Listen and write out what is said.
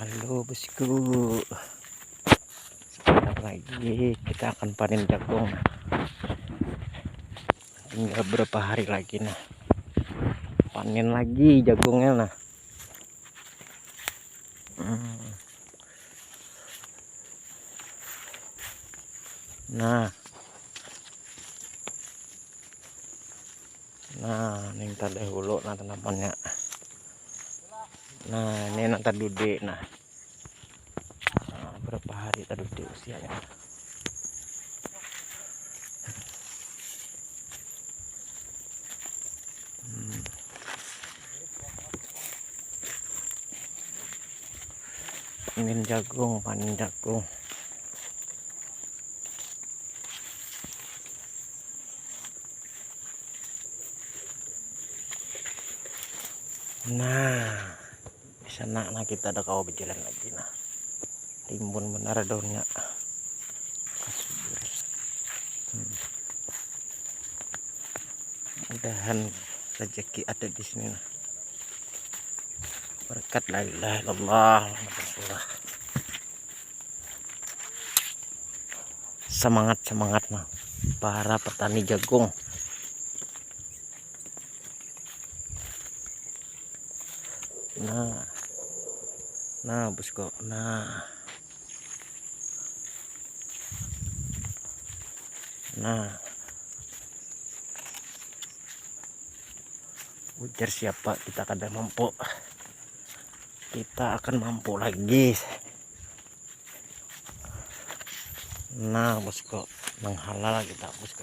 Halo bosku, sebentar lagi kita akan panen jagung. Tinggal berapa hari lagi nah, panen lagi jagungnya nah. Nah ini tadi dahulu nah tanamannya. Nah ini nanti dude nah. Berapa hari tadi dude usianya? Panen jagung. Nah di sana nah kita ada kawah berjalan lagi nah, timbun benar daunnya. Mudahan rezeki ada di sini nah. Berkat la ilaha illallah Muhammadur Rasulullah. Semangat nah para petani jagung. Nah bosku, nah ujar siapa, kita kadang mampu, kita akan mampu lagi. Nah bosku, menghalal kita bosku.